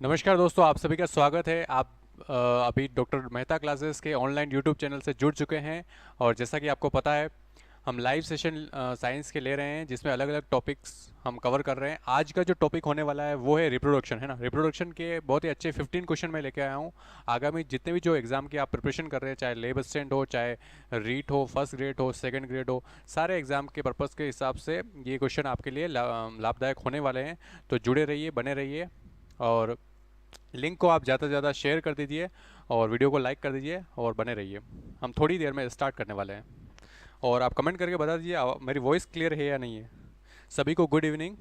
नमस्कार दोस्तों, आप सभी का स्वागत है। आप अभी डॉक्टर मेहता क्लासेस के ऑनलाइन यूट्यूब चैनल से जुड़ चुके हैं। और जैसा कि आपको पता है, हम लाइव सेशन साइंस के ले रहे हैं जिसमें अलग अलग टॉपिक्स हम कवर कर रहे हैं। आज का जो टॉपिक होने वाला है वो है रिप्रोडक्शन, है ना। रिप्रोडक्शन के बहुत ही अच्छे 15 क्वेश्चन मैं लेके आया हूँ। आगामी जितने भी जो एग्ज़ाम की आप प्रिपरेशन कर रहे हैं, चाहे लेब असिस्टेंट हो, चाहे रीट हो, फर्स्ट ग्रेड हो, सेकंड ग्रेड हो, सारे एग्ज़ाम के पर्पज़ के हिसाब से ये क्वेश्चन आपके लिए लाभदायक होने वाले हैं। तो जुड़े रहिए, बने रहिए। और लिंक को आप ज़्यादा से ज़्यादा शेयर कर दीजिए और वीडियो को लाइक कर दीजिए और बने रहिए। हम थोड़ी देर में स्टार्ट करने वाले हैं। और आप कमेंट करके बता दीजिए मेरी वॉइस क्लियर है या नहीं है। सभी को गुड इवनिंग।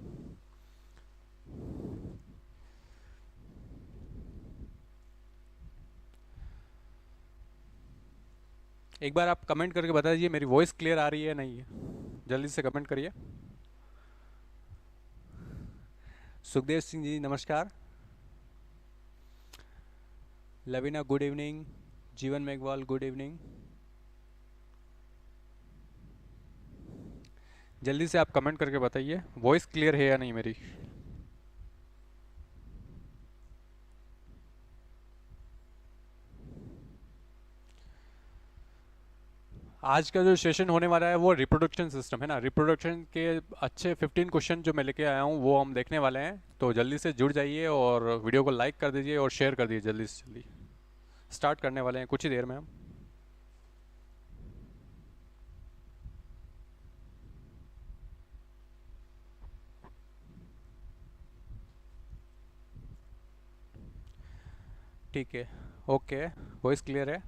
एक बार आप कमेंट करके बता दीजिए मेरी वॉइस क्लियर आ रही है या नहीं है। जल्दी से कमेंट करिए। सुखदेव सिंह जी नमस्कार। Lavina good evening. Jeevan Meghwal good evening. जल्दी से आप कमेंट करके बताइए वॉइस क्लियर है या नहीं मेरी। आज का जो सेशन होने वाला है वो रिप्रोडक्शन सिस्टम है ना। रिप्रोडक्शन के अच्छे 15 क्वेश्चन जो मैं लेके आया हूँ वो हम देखने वाले हैं। तो जल्दी से जुड़ जाइए और वीडियो को लाइक कर दीजिए और शेयर कर दीजिए। जल्दी से जल्दी स्टार्ट करने वाले हैं कुछ ही देर में हम। ठीक है, ओके, वॉइस क्लियर है।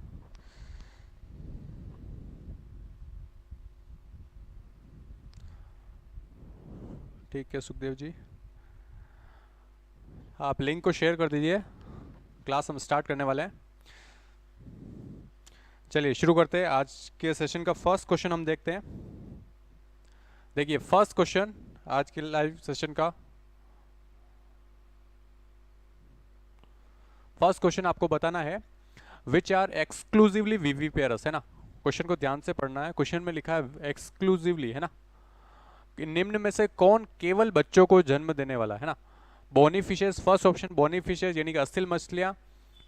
ठीक है सुखदेव जी, आप लिंक को शेयर कर दीजिए। क्लास हम स्टार्ट करने वाले हैं। चलिए शुरू करते हैं। आज के सेशन का फर्स्ट क्वेश्चन हम देखते हैं। देखिए फर्स्ट क्वेश्चन आज के लाइव सेशन का फर्स्ट क्वेश्चन आपको बताना है विच आर एक्सक्लूसिवली विविपेरस, है ना। क्वेश्चन को ध्यान से पढ़ना है। क्वेश्चन में लिखा है एक्सक्लूसिवली, है ना, कि निम्न में से कौन केवल बच्चों को जन्म देने वाला है ना। Bony fishes, first option bony fishes यानी कि अस्थिल मछलियां,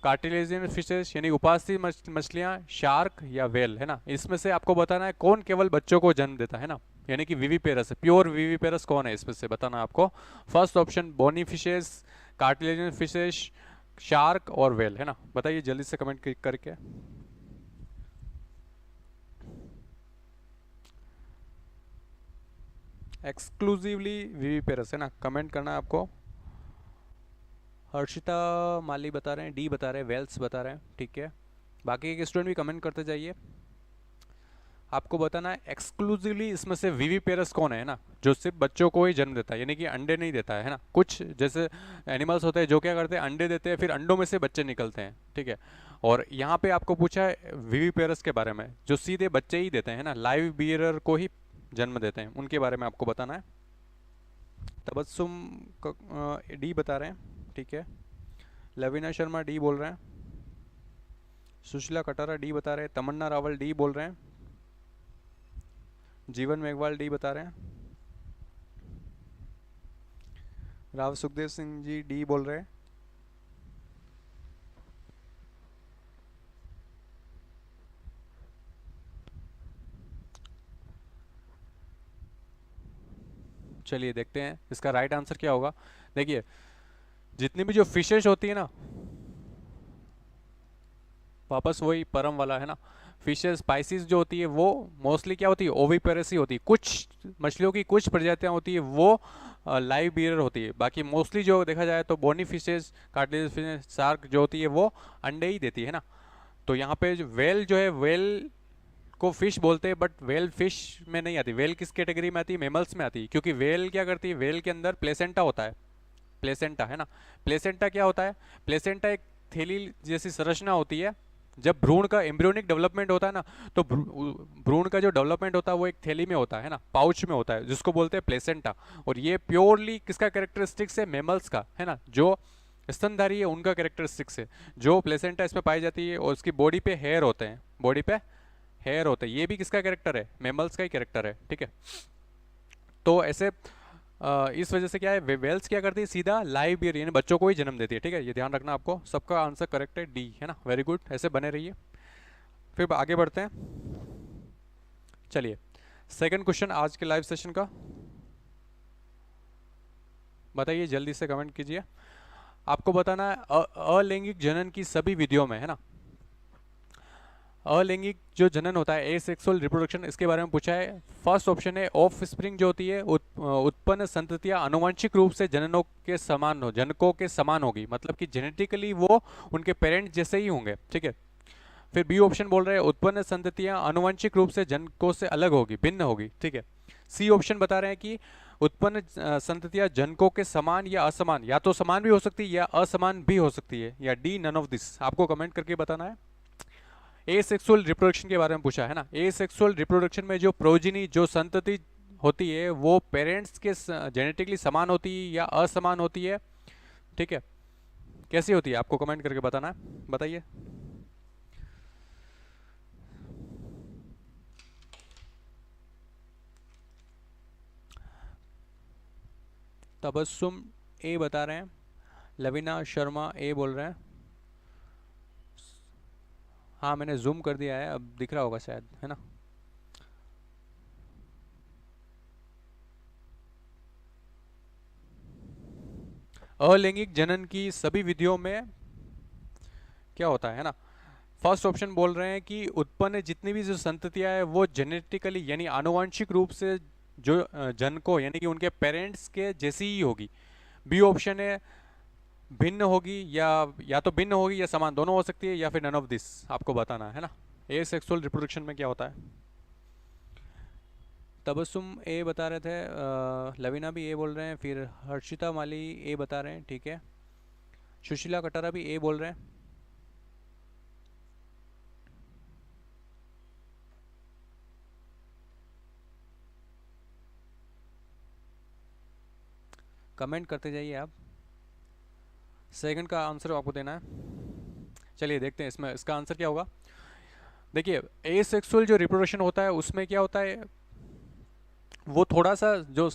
कार्टिलेजियन फिशेस यानी उपास्थि मछलियां, शार्क या वेल, है ना। इसमें से आपको बताना है कौन केवल बच्चों को जन्म देता है ना, यानी कि विविपेरस है। प्योर विविपेरस कौन है इसमें से बताना आपको। First option bony fishes, cartilaginous fishes, shark और वेल, है ना। बताइए जल्दी से कमेंट करके। एक्सक्लूसिवली विविपेरस, है ना, कमेंट करना है आपको। हर्षिता माली बता रहे हैं, डी बता रहे हैं, वेल्स बता रहे हैं। ठीक है, बाकी के स्टूडेंट भी कमेंट करते जाइए। आपको बताना है एक्सक्लूसिवली इसमें से विविपेरस कौन है ना, जो सिर्फ बच्चों को ही जन्म देता है, यानी कि अंडे नहीं देता है ना। कुछ जैसे एनिमल्स होते हैं जो क्या करते हैं, अंडे देते हैं, फिर अंडों में से बच्चे निकलते हैं। ठीक है, और यहाँ पे आपको पूछा है विविपेरस के बारे में, जो सीधे बच्चे ही देते हैं ना, लाइव बियरर को ही जन्म देते हैं, उनके बारे में आपको बताना है। तबस्सुम डी बता रहे हैं। ठीक है, लवीना शर्मा डी बोल रहे हैं। सुशीला कटारा डी बता रहे हैं। तमन्ना रावल डी बोल रहे हैं। जीवन मेघवाल डी बता रहे हैं। राव सुखदेव सिंह जी डी बोल रहे हैं। चलिए देखते हैं इसका राइट आंसर क्या होगा। देखिए जितनी भी जो फिशेस होती है ना, वापस वही परम वाला, है ना। फिशेस स्पाइसीज जो होती है वो मोस्टली क्या होती है, ओविपेरस ही होती है। कुछ मछलियों की कुछ प्रजातियां होती है वो लाइव बियर होती है। बाकी मोस्टली जो देखा जाए तो bony fishes, cartilage fishes, shark जो होती है वो अंडे ही देती है ना। तो यहाँ पे जो वेल जो है, वेल को फिश बोलते हैं, बट वेल फिश में नहीं आती। वेल किस कैटेगरी में आती है, मेमल्स में आती है। क्योंकि वेल क्या करती है, वेल के अंदर प्लेसेंटा होता है। प्लेसेंटा, है ना। प्लेसेंटा क्या होता है, प्लेसेंटा एक थैली जैसी संरचना होती है। जब भ्रूण का एम्ब्रियोनिक डेवलपमेंट होता है ना, तो भ्रूण का जो डेवलपमेंट होता है वो एक थैली में होता है ना, पाउच में होता है, जिसको बोलते हैं प्लेसेंटा। और ये प्योरली किसका कैरेक्टरिस्टिक्स है, मेमल्स का, है ना। जो स्तनधारी है उनका कैरेक्टरिस्टिक्स है जो प्लेसेंटा इसमें पाई जाती है। और उसकी बॉडी पे हेयर होते हैं, बॉडी पे हेयर होते हैं। ये भी किसका कैरेक्टर है, मेमल्स का ही कैरेक्टर है। ठीक है, तो ऐसे इस वजह से क्या है, वेल्स क्या करती है, सीधा लाइव ईयर यानी बच्चों को ही जन्म देती है। ठीक है, ये ध्यान रखना आपको। सबका आंसर करेक्ट है डी, है ना। वेरी गुड, ऐसे बने रहिए। फिर आगे बढ़ते हैं। चलिए, सेकंड क्वेश्चन आज के लाइव सेशन का, बताइए जल्दी से कमेंट कीजिए। आपको बताना है अलैंगिक जनन की सभी विधियों में, है ना, अलैंगिक जो जनन होता है, एसेक्सुअल रिप्रोडक्शन, इसके बारे में पूछा है। फर्स्ट ऑप्शन है ऑफ स्प्रिंग जो होती है उत्पन्न संततियां आनुवंशिक रूप से जननों के समान हो, जनकों के समान होगी, मतलब कि जेनेटिकली वो उनके पेरेंट्स जैसे ही होंगे। ठीक है। फिर बी ऑप्शन बोल रहे हैं उत्पन्न संततियां आनुवंशिक रूप से जनकों से अलग होगी, भिन्न होगी। ठीक है। सी ऑप्शन बता रहे हैं कि उत्पन्न संततियां जनकों के समान या असमान, या तो समान भी हो सकती है या असमान भी हो सकती है, या डी नन ऑफ दिस। आपको कमेंट करके बताना है। एसेक्सुअल रिप्रोडक्शन के बारे में पूछा है ना। एसेक्सुअल रिप्रोडक्शन में जो प्रोजिनी, जो संतति होती है, वो पेरेंट्स के जेनेटिकली समान होती है या असमान होती है। ठीक है, कैसी होती है आपको कमेंट करके बताना है, बताइए। तबस्सुम ए बता रहे हैं, लवीना शर्मा ए बोल रहे हैं। हाँ, मैंने जूम कर दिया है, अब दिख रहा होगा शायद, है ना। अलैंगिक जनन की सभी विधियों में क्या होता है ना। फर्स्ट ऑप्शन बोल रहे हैं कि उत्पन्न जितनी भी जो संततियां है वो जेनेटिकली यानी आनुवंशिक रूप से जो जनको यानी कि उनके पेरेंट्स के जैसी ही होगी। बी ऑप्शन है भिन्न होगी, या तो भिन्न होगी या समान, दोनों हो सकती है, या फिर नन ऑफ दिस आपको बताना है ना। ए सेक्सुअल रिप्रोडक्शन में क्या होता है। तबस्सुम ए बता रहे थे, लवीना भी ए बोल रहे हैं, फिर हर्षिता माली ए बता रहे हैं। ठीक है, सुशीला कटारा भी ए बोल रहे हैं। कमेंट करते जाइए आप। सेकंड का आंसर आपको देना है। चलिए देखते हैं इसमें इसका आंसर क्या होगा। देखिए, एसेक्सुअल जो रिप्रोडक्शन होता है उसमें क्या होता है, वो थोड़ा सा जो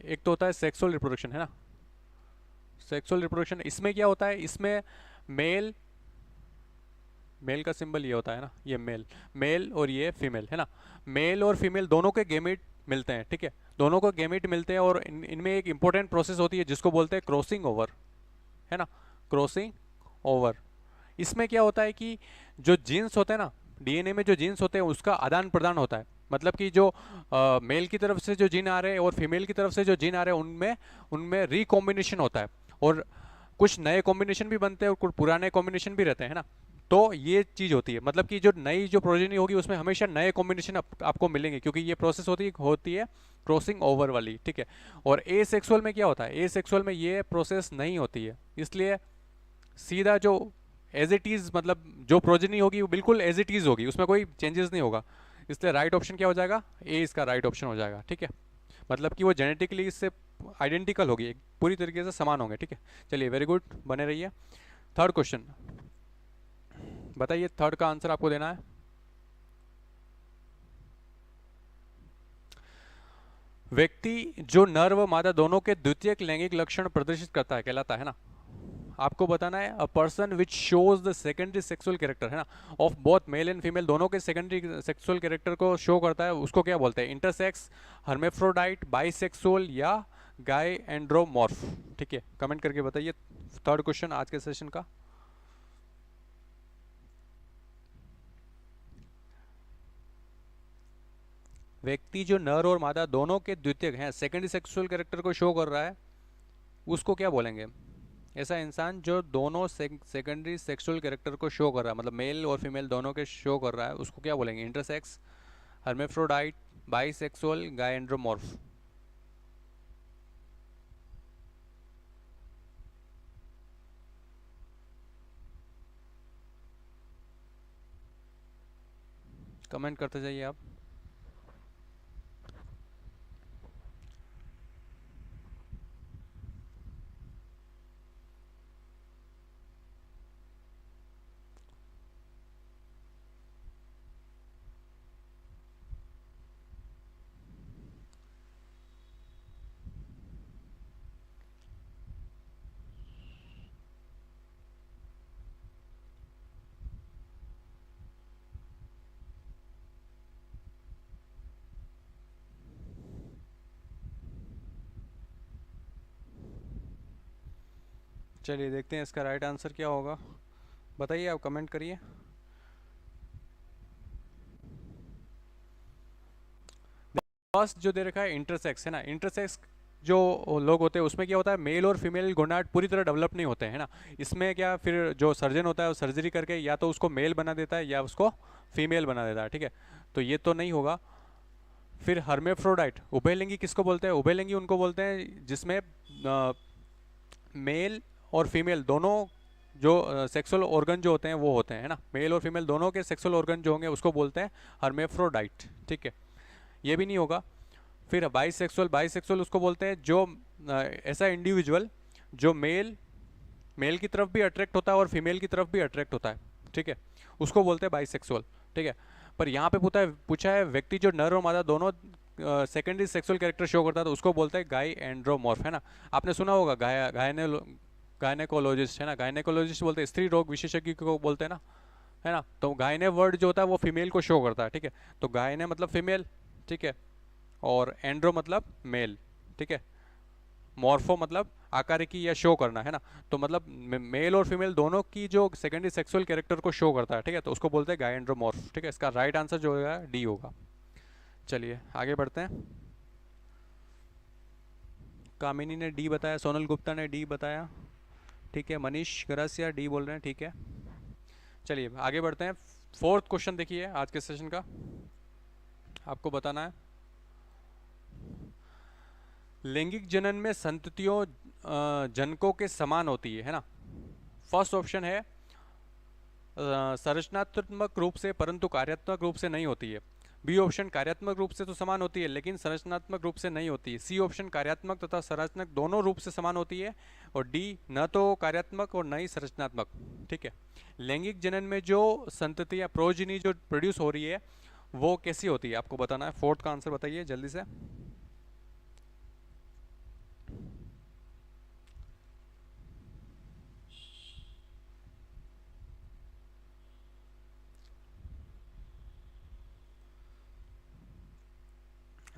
एक तो होता है सेक्सुअल रिप्रोडक्शन, है ना। सेक्सुअल रिप्रोडक्शन इसमें क्या होता है, इसमें मेल, मेल का सिंबल ये होता है ना, ये मेल, मेल और ये फीमेल, है ना। मेल और फीमेल दोनों के गेमेट मिलते हैं। ठीक है, दोनों को गेमेट मिलते हैं, और इनमें एक इंपॉर्टेंट प्रोसेस होती है जिसको बोलते हैं क्रॉसिंग ओवर, है ना, क्रॉसिंग ओवर। इसमें क्या होता है कि जो जीन्स होते हैं ना, डीएनए में जो जीन्स होते हैं उसका आदान प्रदान होता है। मतलब कि जो मेल की तरफ से जो जीन आ रहे हैं और फीमेल की तरफ से जो जीन आ रहे हैं उनमें उनमें रिकॉम्बिनेशन होता है, और कुछ नए कॉम्बिनेशन भी बनते हैं और कुछ पुराने कॉम्बिनेशन भी रहते हैं, है ना। तो ये चीज़ होती है, मतलब कि जो नई जो प्रोजेनी होगी उसमें हमेशा नए कॉम्बिनेशन आपको मिलेंगे, क्योंकि ये प्रोसेस होती है क्रॉसिंग ओवर वाली। ठीक है, और ए सेक्सुअल में क्या होता है, ए सेक्सुअल में ये प्रोसेस नहीं होती है, इसलिए सीधा जो एज इट इज़, मतलब जो प्रोजेनी होगी वो बिल्कुल एज इट इज़ होगी, उसमें कोई चेंजेस नहीं होगा। इसलिए राइट ऑप्शन क्या हो जाएगा, ए इसका राइट ऑप्शन हो जाएगा। ठीक है, मतलब कि वो जेनेटिकली इससे आइडेंटिकल होगी, पूरी तरीके से समान होंगे। ठीक है, चलिए वेरी गुड, बने रहिए। थर्ड क्वेश्चन बताइए, थर्ड का आंसर आपको देना है। व्यक्ति जो नर व मादा दोनों के द्वितीयक लैंगिक लक्षण प्रदर्शित करता है कहलाता है ना। आपको बताना है a person which shows the secondary sexual character, है ना, of both male and female, दोनों के सेकेंडरी सेक्सुअल कैरेक्टर को शो करता है, उसको क्या बोलते हैं, इंटरसेक्स, हर्मेफ्रोडाइट, बाइसेक्सुअल, या गाय एंड्रोमॉर्फ। ठीक है, कमेंट करके बताइए थर्ड क्वेश्चन आज के सेशन का। व्यक्ति जो नर और मादा दोनों के द्वितीयक हैं, सेकेंडरी सेक्सुअल कैरेक्टर को शो कर रहा है, उसको क्या बोलेंगे। ऐसा इंसान जो दोनों सेकेंडरी सेक्सुअल कैरेक्टर को शो कर रहा है, मतलब मेल और फीमेल दोनों के शो कर रहा है, उसको क्या बोलेंगे, इंटरसेक्स, हर्मेफ्रोडाइट, बाइसेक्सुअल, गायेंड्रोमॉर्फ। कमेंट करते जाइए आप। चलिए देखते हैं इसका राइट आंसर क्या होगा, बताइए, आप कमेंट करिए। फर्स्ट जो दे रखा है इंटरसेक्स है ना, इंटरसेक्स जो लोग होते हैं उसमें क्या होता है, मेल और फीमेल गोनाड पूरी तरह डेवलप नहीं होते हैं ना। इसमें क्या, फिर जो सर्जन होता है वो सर्जरी करके या तो उसको मेल बना देता है या उसको फीमेल बना देता है, ठीक है, तो ये तो नहीं होगा। फिर हर्मेफ्रोडाइट, उभयलिंगी किसको बोलते हैं, उभयलिंगी उनको बोलते हैं जिसमें मेल और फीमेल दोनों जो सेक्सुअल ऑर्गन जो होते हैं वो होते हैं, है ना, मेल और फीमेल दोनों के सेक्सुअल ऑर्गन जो होंगे उसको बोलते हैं हर्मेफ्रोडाइट, ठीक है, ये भी नहीं होगा। फिर बाइसेक्सुअल, बाइसेक्सुअल उसको बोलते हैं जो ऐसा इंडिविजुअल जो मेल की तरफ भी अट्रैक्ट होता है और फीमेल की तरफ भी अट्रैक्ट होता है, ठीक है, उसको बोलते हैं बाइसेक्सुअल, ठीक है। पर यहाँ पे पूछा है व्यक्ति जो नर और मादा दोनों सेकेंडरी सेक्सुअल कैरेक्टर शो करता है तो उसको बोलते हैं गाय एंड्रोमॉर्फ, है ना। आपने सुना होगा गायनेकोलॉजिस्ट, है ना, गायनेकोलॉजिस्ट बोलते हैं, स्त्री रोग विशेषज्ञ को बोलते हैं ना, है ना। तो गायने वर्ड जो होता है वो फीमेल को शो करता है, ठीक है, तो गायने मतलब फीमेल, ठीक है, और एंड्रो मतलब मेल, ठीक है, मॉर्फो मतलब आकारिकी या शो करना, है ना, तो मतलब मेल और फीमेल दोनों की जो सेकेंडरी सेक्सुअल कैरेक्टर को शो करता है, ठीक है, तो उसको बोलते हैं गायेंड्रोमॉर्फ, ठीक है। इसका राइट आंसर जो होगा डी होगा। चलिए आगे बढ़ते हैं। कामिनी ने डी बताया, सोनल गुप्ता ने डी बताया, ठीक है, मनीष गरासिया डी बोल रहे हैं, ठीक है। चलिए आगे बढ़ते हैं। फोर्थ क्वेश्चन देखिए आज के सेशन का, आपको बताना है लैंगिक जनन में संततियों जनकों के समान होती है ना। फर्स्ट ऑप्शन है संरचनात्मक रूप से परंतु कार्यात्मक रूप से नहीं होती है। बी ऑप्शन कार्यात्मक रूप से तो समान होती है लेकिन संरचनात्मक रूप से नहीं होती है। सी ऑप्शन कार्यात्मक तथा संरचनात्मक दोनों रूप से समान होती है। और डी न तो कार्यात्मक और न ही संरचनात्मक, ठीक है। लैंगिक जनन में जो संतति या प्रोजिनी जो प्रोड्यूस हो रही है वो कैसी होती है, आपको बताना है। फोर्थ का आंसर बताइए जल्दी से।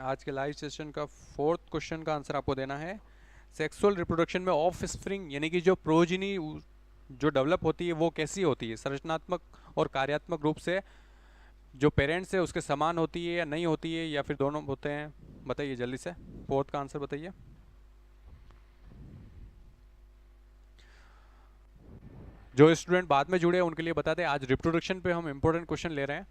आज के लाइव सेशन का फोर्थ क्वेश्चन का आंसर आपको देना है। सेक्सुअल रिप्रोडक्शन में ऑफ स्प्रिंग यानी कि जो प्रोजिनी जो डेवलप होती है वो कैसी होती है, संरचनात्मक और कार्यात्मक रूप से जो पेरेंट्स है उसके समान होती है या नहीं होती है या फिर दोनों होते हैं, बताइए जल्दी से। फोर्थ का आंसर बताइए। जो स्टूडेंट बाद में जुड़े हैं उनके लिए बता दें आज रिप्रोडक्शन पे हम इंपॉर्टेंट क्वेश्चन ले रहे हैं।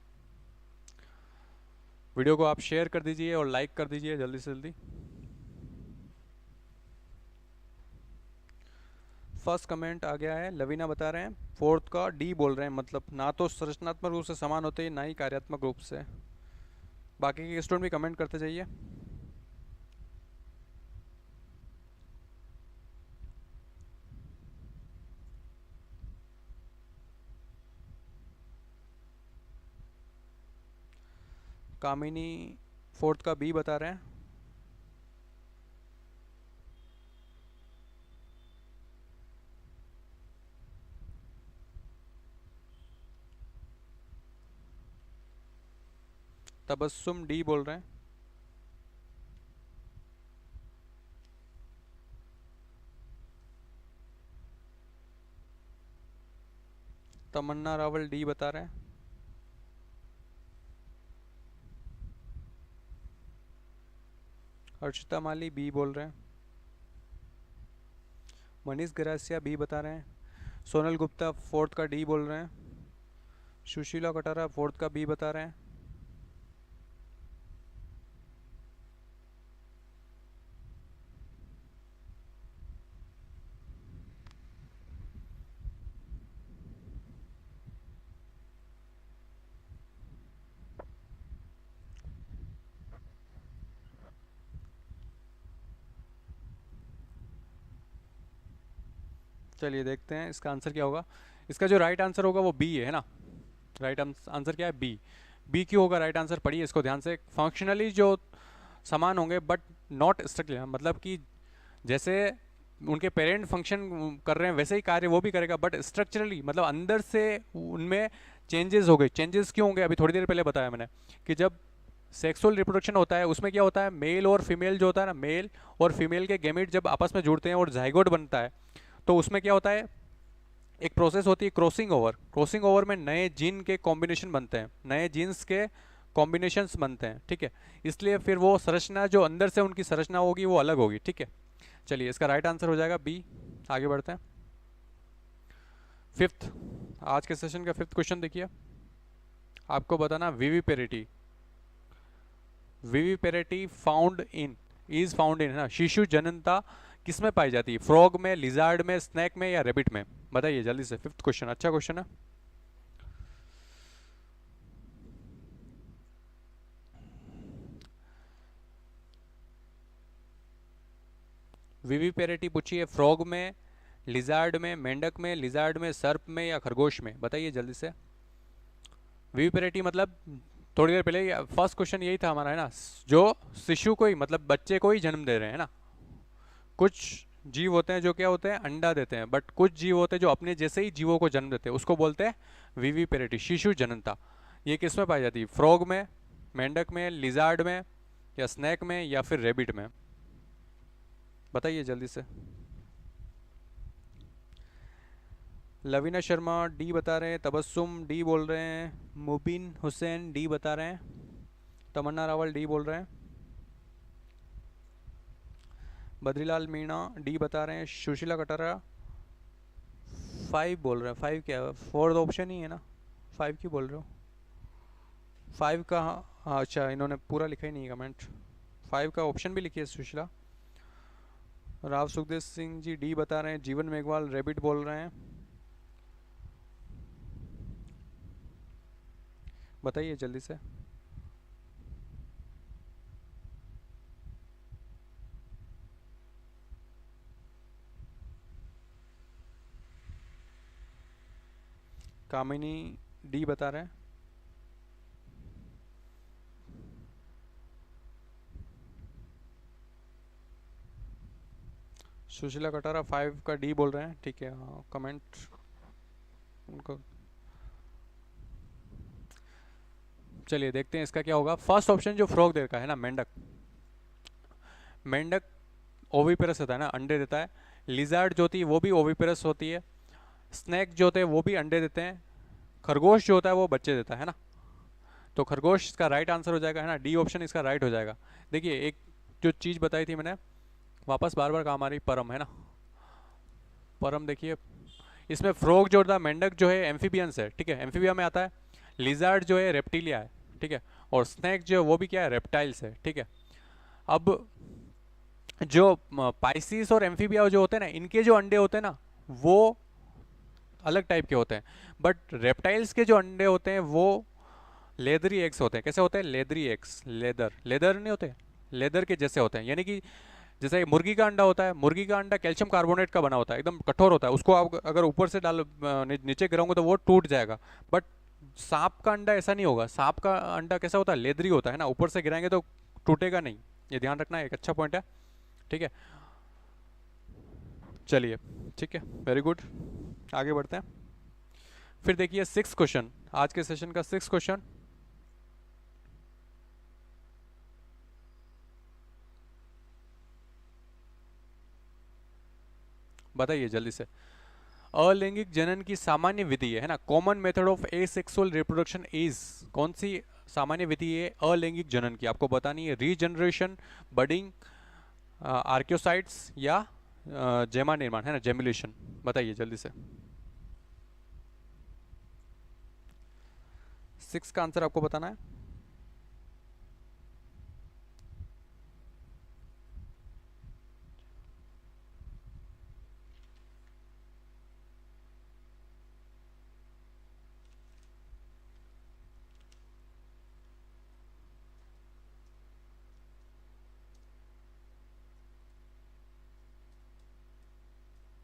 वीडियो को आप शेयर कर दीजिए और लाइक कर दीजिए जल्दी से जल्दी। फर्स्ट कमेंट आ गया है, लवीना बता रहे हैं फोर्थ का डी बोल रहे हैं, मतलब ना तो संरचनात्मक रूप से समान होते हैं ना ही कार्यात्मक रूप से। बाकी के स्टूडेंट भी कमेंट करते जाइए। कामिनी फोर्थ का बी बता रहे हैं। तबस्सुम डी बोल रहे हैं। तमन्ना रावल डी बता रहे हैं। अर्चिता माली बी बोल रहे हैं। मनीष गरासिया बी बता रहे हैं। सोनल गुप्ता फोर्थ का डी बोल रहे हैं। सुशीला कटारा फोर्थ का बी बता रहे हैं। चलिए देखते हैं इसका आंसर क्या होगा। इसका जो राइट आंसर होगा वो बी है ना। राइट आंसर क्या है, बी। बी क्यों होगा राइट आंसर, पढ़िए इसको ध्यान से। फंक्शनली जो समान होंगे बट नॉट स्ट्रक्चरली, मतलब कि जैसे उनके पेरेंट फंक्शन कर रहे हैं वैसे ही कार्य वो भी करेगा बट स्ट्रक्चरली मतलब अंदर से उनमें चेंजेस हो गए। चेंजेस क्यों होंगे, अभी थोड़ी देर पहले बताया मैंने कि जब सेक्सुअल रिप्रोडक्शन होता है उसमें क्या होता है, मेल और फीमेल जो होता है ना, मेल और फीमेल के गैमेट जब आपस में जुड़ते हैं और जाइगोट बनता है तो उसमें क्या होता है, एक प्रोसेस होती है क्रॉसिंग ओवर। क्रॉसिंग ओवर में नए जीन के कॉम्बिनेशन बनते हैं, नए जीन्स के कॉम्बिनेशंस बनते हैं, ठीक है। इसलिए फिर वो संरचना जो अंदर से उनकी संरचना होगी वो अलग होगी, ठीक है। चलिए इसका राइट आंसर हो जाएगा बी। आगे बढ़ते हैं। फिफ्थ, आज के सेशन का फिफ्थ क्वेश्चन देखिए, आपको बताना viviparity. Viviparity found in, is found in, है ना, शिशु जननता किस में पाई जाती है? फ्रॉग में, लिजार्ड में, स्नैक में या रेबिट में? बताइए जल्दी से। फिफ्थ क्वेश्चन अच्छा क्वेश्चन है। विविपेरिटी पूछी है फ्रॉग में, लिजार्ड में, मेंढक में, लिजार्ड में, सर्प में या खरगोश में? बताइए जल्दी से। विविपेरिटी मतलब थोड़ी देर पहले फर्स्ट क्वेश्चन यही था हमारा, है ना, जो शिशु को ही मतलब बच्चे को ही जन्म दे रहे हैं, है ना। कुछ जीव होते हैं जो क्या होते हैं, अंडा देते हैं, बट कुछ जीव होते हैं जो अपने जैसे ही जीवों को जन्म देते हैं, उसको बोलते हैं विविपेरिटी, शिशु जननता। ये किस में पाई जाती है? फ्रॉग में, मेंढक में, लिजार्ड में या स्नैक में या फिर रेबिट में? बताइए जल्दी से। लवीना शर्मा डी बता रहे हैं, तबस्सुम डी बोल रहे हैं, मुबीन हुसैन डी बता रहे हैं, तमन्ना रावल डी बोल रहे हैं, बद्रीलाल मीणा डी बता रहे हैं, सुशीला कटारा 5 बोल रहे हैं। 5 क्या है? फोर्थ ऑप्शन ही है ना, 5 क्यों बोल रहे हो? 5 का, हाँ अच्छा, इन्होंने पूरा लिखा ही नहीं है कमेंट। 5 का ऑप्शन भी लिखिए सुशीला। राव सुखदेव सिंह जी डी बता रहे हैं, जीवन मेघवाल रेबिट बोल रहे हैं। बताइए जल्दी से। कामिनी डी बता रहे हैं। सुशीला कटारा 5 का डी बोल रहे हैं, ठीक है। हाँ कमेंट उनको। चलिए देखते हैं इसका क्या होगा। फर्स्ट ऑप्शन जो फ्रॉग दे रखा है ना, मेंढक, मेंढक ओविपेरस होता है ना, अंडे देता है। लिजार्ड जो होती है वो भी ओविपेरस होती है। स्नैक जो होते हैं वो भी अंडे देते हैं। खरगोश जो होता है वो बच्चे देता है ना। तो खरगोश इसका राइट आंसर हो जाएगा, है ना, डी ऑप्शन इसका राइट हो जाएगा। देखिए एक जो चीज़ बताई थी मैंने, वापस बार बार काम आ रही, परम, है ना। परम देखिए, इसमें फ्रॉग जो होता है, मेंढक जो है एम्फीबियंस है, ठीक है, एम्फीबिया में आता है। लिजार्ड जो है रेप्टिलिया है, ठीक है। और स्नैक जो है वो भी क्या है, रेप्टाइल्स है, ठीक है। अब जो पाइसिस और एम्फीबिया जो होते हैं ना, इनके जो अंडे होते हैं ना वो अलग टाइप के होते हैं। बट रेप्टाइल्स के जो अंडे होते हैं वो लेदरी एग्स होते हैं। कैसे होते हैं? लेदरी एग्स, लेदर, लेदर नहीं होते, लेदर के जैसे होते हैं। यानी कि जैसे मुर्गी का अंडा होता है, मुर्गी का अंडा कैल्शियम कार्बोनेट का बना होता है, एकदम कठोर होता है। उसको आप अगर ऊपर से डाल नीचे गिराओगे तो वो टूट जाएगा। बट सांप का अंडा ऐसा नहीं होगा। सांप का अंडा कैसा होता है? लेदरी होता है ना, ऊपर से गिराएंगे तो टूटेगा नहीं। ये ध्यान रखना, एक अच्छा पॉइंट है, ठीक है। चलिए ठीक है, वेरी गुड, आगे बढ़ते हैं। फिर देखिए सिक्स क्वेश्चन, आज के सेशन का सिक्स क्वेश्चन। बताइए जल्दी से। अलैंगिक जनन की सामान्य विधि है ना, common method of asexual reproduction is, कौन सी सामान्य विधि है अलैंगिक जनन की? आपको बतानी है। रीजनरेशन, बडिंग, आर्क्योसाइट्स या जेमा निर्माण, है ना, जेमुलेशन? बताइए जल्दी से। 6 का आंसर आपको बताना है।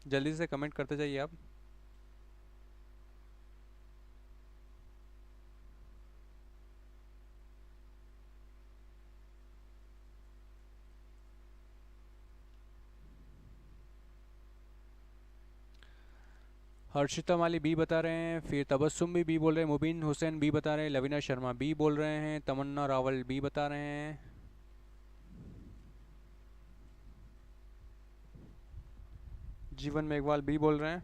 जल्दी से कमेंट करते जाइए आप। हर्षिता माली बी बता रहे हैं, फिर तबस्सुम भी बी बोल रहे हैं, मुबीन हुसैन बी बता रहे हैं, लवीना शर्मा बी बोल रहे हैं, तमन्ना रावल बी बता रहे हैं, जीवन मेघवाल बी बोल रहे हैं।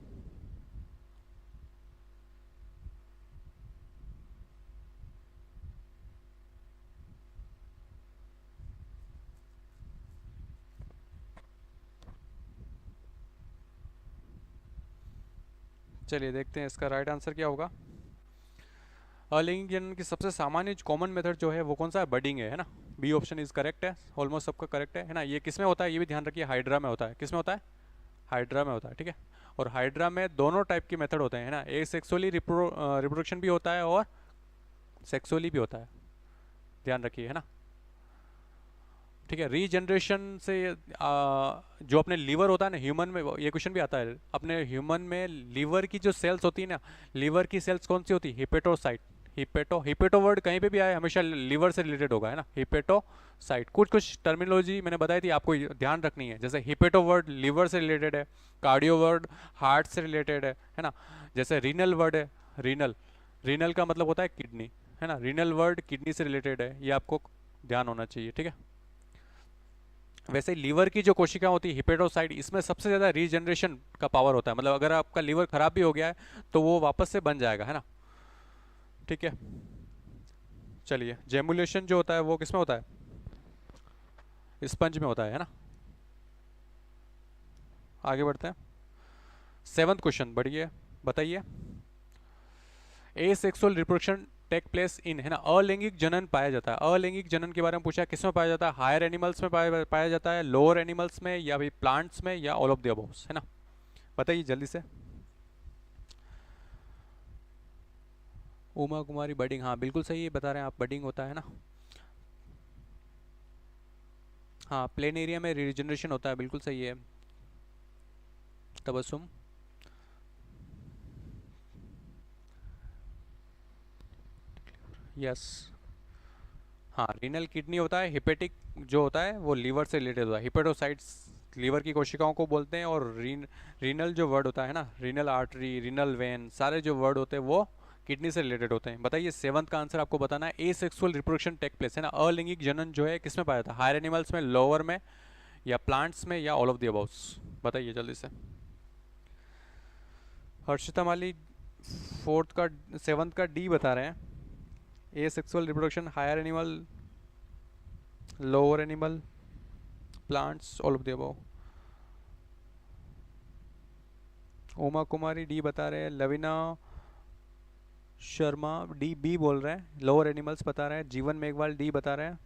चलिए देखते हैं इसका राइट आंसर क्या होगा। अलिंग जनन की सबसे सामान्य कॉमन मेथड जो है वो कौन सा है, बडिंग है ना। बी ऑप्शन इज करेक्ट है, ऑलमोस्ट सबका करेक्ट है ना। ये किस में होता है ये भी ध्यान रखिए, हाइड्रा में होता है। किस में होता है, हाइड्रा में होता है, ठीक है। और हाइड्रा में दोनों टाइप के मेथड होते हैं ना, ए सेक्सुअली रिप्रोडक्शन भी होता है और सेक्सुअली भी होता है, ध्यान रखिए है ना, ठीक है। रीजनरेशन से जो अपने लीवर होता है ना ह्यूमन में, ये क्वेश्चन भी आता है अपने ह्यूमन में लीवर की जो सेल्स होती है ना, लीवर की सेल्स कौन सी होती है, हिपेटोसाइट। हिपेटो वर्ड कहीं पे भी आए हमेशा लीवर से रिलेटेड होगा है ना, हिपेटोसाइट। कुछ कुछ टर्मिनोलॉजी मैंने बताई थी आपको ध्यान रखनी है, जैसे हिपेटो वर्ड लीवर से रिलेटेड है, कार्डियो वर्ड हार्ट से रिलेटेड है ना। जैसे रीनल वर्ड है, रीनल, रीनल का मतलब होता है किडनी, है ना। रीनल वर्ड किडनी से रिलेटेड है, ये आपको ध्यान होना चाहिए, ठीक है। वैसे लीवर की जो कोशिका होती है हिपेटोसाइट, इसमें सबसे ज़्यादा रीजनरेशन का पावर होता है, मतलब अगर आपका लीवर खराब भी हो गया है तो वो वापस से बन जाएगा, है ना, ठीक है। चलिए जेमुलेशन जो होता है वो किस में होता है, स्पंज में होता है ना। आगे बढ़ते हैं, सेवंथ क्वेश्चन बढ़िए, बताइए। Asexual reproduction take place in, है ना, अलैंगिक जनन पाया जाता है। अलैंगिक जनन के बारे में पूछा, किस में पाया जाता है, हायर एनिमल्स में पाया जाता है, लोअर एनिमल्स में, या भाई प्लांट्स में, या ऑल ऑफ द अबव, है ना। बताइए जल्दी से। उमा कुमारी बडिंग, हाँ बिल्कुल सही है, बता रहे हैं आप, बडिंग होता है ना। हाँ प्लेन एरिया में रिजनरेशन होता है, बिल्कुल सही है। तबस्सुम, यस। हाँ रीनल किडनी होता है, हिपेटिक जो होता है वो लीवर से रिलेटेड होता है, हिपेटोसाइट्स लीवर की कोशिकाओं को बोलते हैं। और रीनल जो वर्ड होता है ना, रीनल आर्टरी, रीनल वेन, सारे जो वर्ड होते हैं वो किडनी से रिलेटेड होते हैं। बताइए सेवंथ का आंसर आपको बताना है, asexual reproduction take place, है ना, अलैंगिक जनन जो है किस में पाया जाता है, हायर एनिमल्स में, लोअर में, या प्लांट्स में, या ऑल ऑफ द अबव्स। बताइए जल्दी से। हर्षिता माली फोर्थ का, सेवंथ का डी बता रहे हैं। Asexual reproduction, higher animal, lower animal, plants, all of the above. Uma Kumari D बता रहे हैं, लविना शर्मा डी बी बोल रहे हैं, लोअर एनिमल्स बता रहे हैं। जीवन मेघवाल डी बता रहे हैं।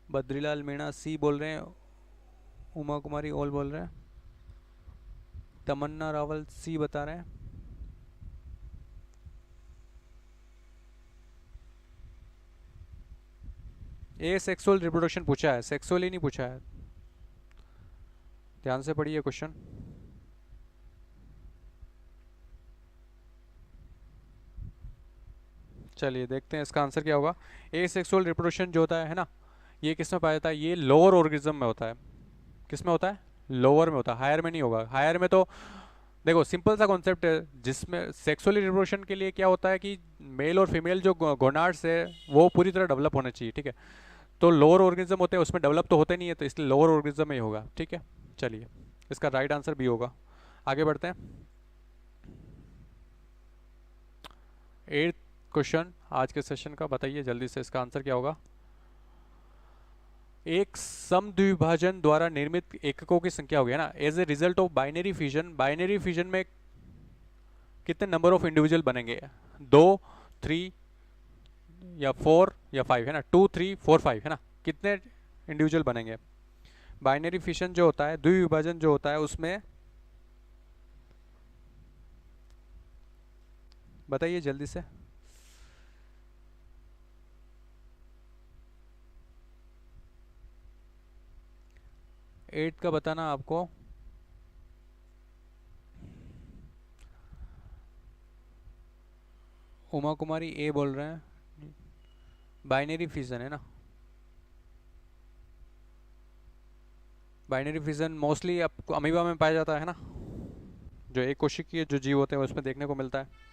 बद्रीलाल मीणा सी बोल रहे हैं। उमा कुमारी ऑल बोल रहे हैं। तमन्ना रावल सी बता रहे हैं। ए सेक्सुअल रिप्रोडक्शन पूछा है, सेक्सुअली नहीं पूछा है, ध्यान से पढ़िए क्वेश्चन। चलिए देखते हैं इसका आंसर क्या होगा। ए सेक्सुअल रिप्रोडक्शन जो होता है ना, ये किस में पाया जाता है, ये लोअर ऑर्गेनिज्म में होता है। किस में होता है, लोअर में होता है, हायर में नहीं होगा। हायर में तो देखो सिंपल सा कॉन्सेप्ट है, जिसमें सेक्सुअली रिप्रोडक्शन के लिए क्या होता है कि मेल और फीमेल जो गोनाड्स है वो पूरी तरह डेवलप होने चाहिए, ठीक है। तो लोअर ऑर्गेनिज्म होते हैं उसमें डेवलप तो होते नहीं है, तो इसलिए लोअर ऑर्गेनिज्म में ही होगा, ठीक है। चलिए इसका राइट आंसर भी होगा। आगे बढ़ते हैं, एट्थ क्वेश्चन आज के सेशन का, बताइए जल्दी से इसका आंसर क्या होगा। एक समद्विभाजन द्वारा निर्मित एककों की संख्या हो गया ना, as a result of binary fission. Binary fission में कितने नंबर ऑफ इंडिविजुअल बनेंगे, 2, 3 या 4 या 5, है ना, 2, 3, 4, 5, है ना, कितने इंडिविजुअल बनेंगे। बाइनरी फिशन जो होता है, द्विविभाजन जो होता है, उसमें बताइए जल्दी से। 8 का बताना आपको। उमा कुमारी ए बोल रहे हैं, बाइनरी फिजन है ना। बाइनरी फिजन मोस्टली आपको अमीबा में पाया जाता है ना, जो एक कोशिकीय जो जीव होते हैं उसमें देखने को मिलता है।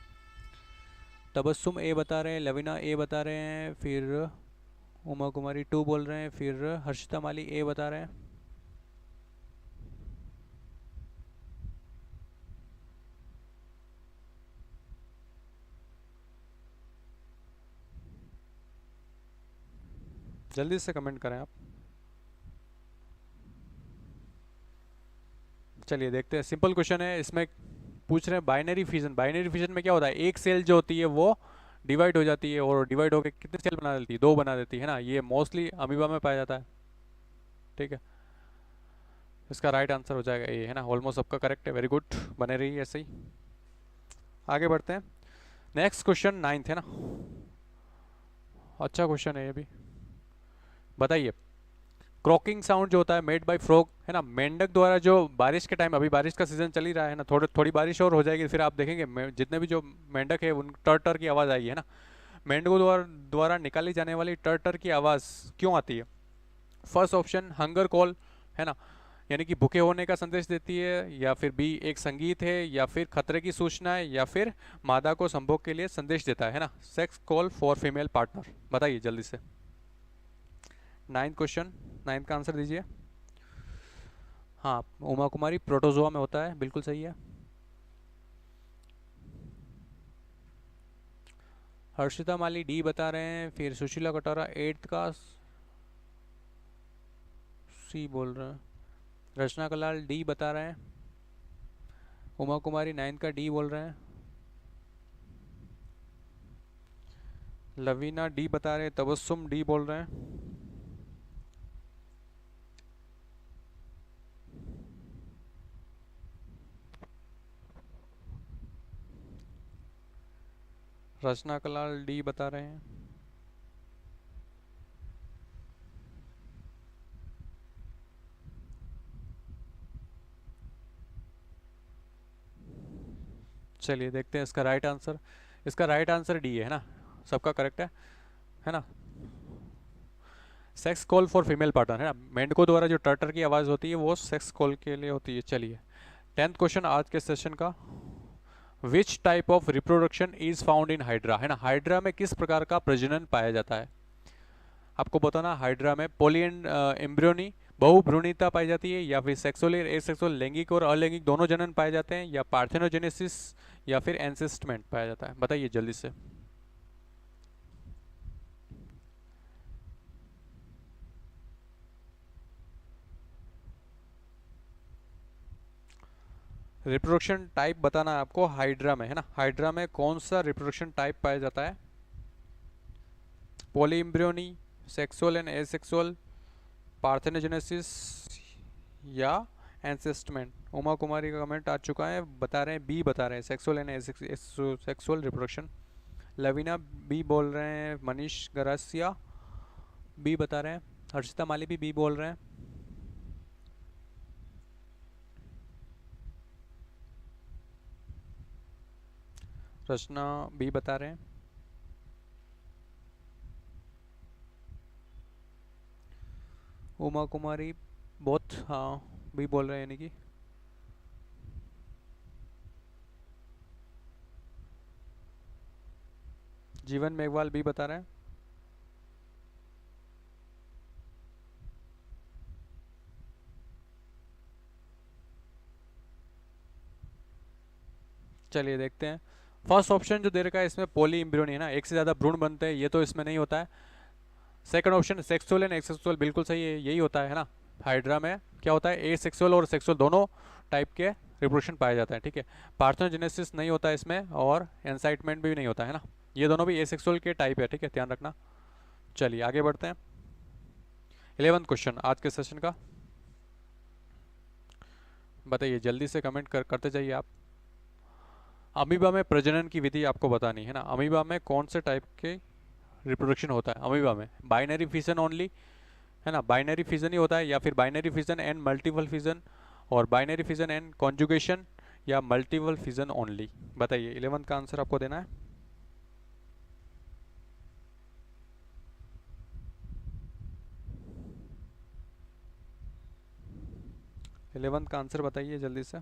तबस्सुम ए बता रहे हैं, लवीना ए बता रहे हैं, फिर उमा कुमारी 2 बोल रहे हैं, फिर हर्षिता माली ए बता रहे हैं। जल्दी से कमेंट करें आप। चलिए देखते हैं, सिंपल क्वेश्चन है, इसमें पूछ रहे हैं बाइनरी फिजन। बाइनरी फिजन में क्या होता है, एक सेल जो होती है वो डिवाइड हो जाती है, और डिवाइड होकर कितने सेल बना देती है, 2 बना देती है ना। ये मोस्टली अमीबा में पाया जाता है, ठीक है। इसका राइट आंसर हो जाएगा ये, है ना। ऑलमोस्ट सबका करेक्ट है, वेरी गुड, बने रही ऐसे ही। आगे बढ़ते हैं, नेक्स्ट क्वेश्चन 9th है ना, अच्छा क्वेश्चन है ये भी। बताइए, क्रॉकिंग साउंड जो होता है मेड बाय फ्रॉग, है ना, मेंढक द्वारा, जो बारिश के टाइम, अभी बारिश का सीजन चल ही रहा है ना, थोड़ी बारिश और हो जाएगी, फिर आप देखेंगे जितने भी जो मेंढक है उन टर टर की आवाज़ आएगी, है ना। मेंढकों द्वारा निकाली जाने वाली टर टर की आवाज़ क्यों आती है? फर्स्ट ऑप्शन हंगर कॉल, है ना, यानी कि भूखे होने का संदेश देती है, या फिर बी एक संगीत है, या फिर खतरे की सूचना है, या फिर मादा को संभोग के लिए संदेश देता है ना। Sex call for female partner, बताइए जल्दी से। 9th क्वेश्चन, 9th का आंसर दीजिए। हाँ, उमा कुमारी प्रोटोजोआ में होता है, बिल्कुल सही है। हर्षिता माली डी बता रहे हैं, फिर सुशीला कटोरा 8th का सी बोल रहे हैं, रचना कलाल डी बता रहे हैं, उमा कुमारी 9th का डी बोल रहे हैं, लवीना डी बता रहे हैं, तबस्सुम डी बोल रहे हैं, रचना कलाल डी बता रहे हैं। चलिए देखते हैं इसका राइट आंसर। इसका राइट आंसर डी है ना, सबका करेक्ट है ना। Sex call for female partner, है ना, मेंढकों द्वारा जो टर्टर की आवाज़ होती है वो सेक्स कॉल के लिए होती है। चलिए 10th क्वेश्चन आज के सेशन का, which type of reproduction is found in hydra, है ना, हाइड्रा में किस प्रकार का प्रजनन पाया जाता है? आपको बताना, हाइड्रा में पॉली एम्ब्रियोनी, बहुभ्रूणिता पाई जाती है, या फिर सेक्सुअल एसेक्सुअल, लैंगिक और अलैंगिक दोनों जनन पाए जाते हैं, या पार्थेनोजेनेसिस, या फिर एंसेस्टमेंट पाया जाता है? बताइए जल्दी से। रिप्रोडक्शन टाइप बताना है आपको हाइड्रा में, है ना, हाइड्रा में कौन सा रिप्रोडक्शन टाइप पाया जाता है? Poly embryony, sexual and asexual, parthenogenesis, या एंसेस्टमेंट? उमा कुमारी का कमेंट आ चुका है, बता रहे हैं बी, बता रहे हैं sexual and sexual reproduction. Lavina B बोल रहे हैं, मनीष गरासिया बी बता रहे हैं, हर्षिता माली भी बी बोल रहे हैं। रचना बी बता रहे हैं, उमा कुमारी बहुत हाँ बी बोल रहे हैं, यानी कि जीवन मेघवाल बी बता रहे हैं। चलिए देखते हैं, फर्स्ट ऑप्शन जो दे रखा है इसमें पॉली एम्ब्रियोनी, है ना, एक से ज़्यादा भ्रूण बनते हैं, ये तो इसमें नहीं होता है। सेकंड ऑप्शन सेक्सुअल एंड एक्सेक्सुअल, बिल्कुल सही है, यही होता है ना। हाइड्रा में क्या होता है, ए सेक्सुअल और सेक्सुअल दोनों टाइप के रिप्रोडक्शन पाया जाता है, ठीक है। पार्थेनोजेनेसिस नहीं होता है इसमें, और एंसाइटमेंट भी नहीं होता है ना, ये दोनों भी ए सेक्सुअल के टाइप है, ठीक है, ध्यान रखना। चलिए आगे बढ़ते हैं, 11th क्वेश्चन आज के सेशन का। बताइए जल्दी से कमेंट करते जाइए आप। अमीबा में प्रजनन की विधि आपको बतानी है ना, अमीबा में कौन से टाइप के रिप्रोडक्शन होता है? अमीबा में बाइनरी फिजन ओनली, है ना, बाइनरी फिजन ही होता है, या फिर binary fission and multiple fission, और बाइनरी फिजन एंड कॉन्जुगेशन, या मल्टीपल फिजन ओनली? बताइए, 11th का आंसर आपको देना है। 11th का आंसर बताइए जल्दी से।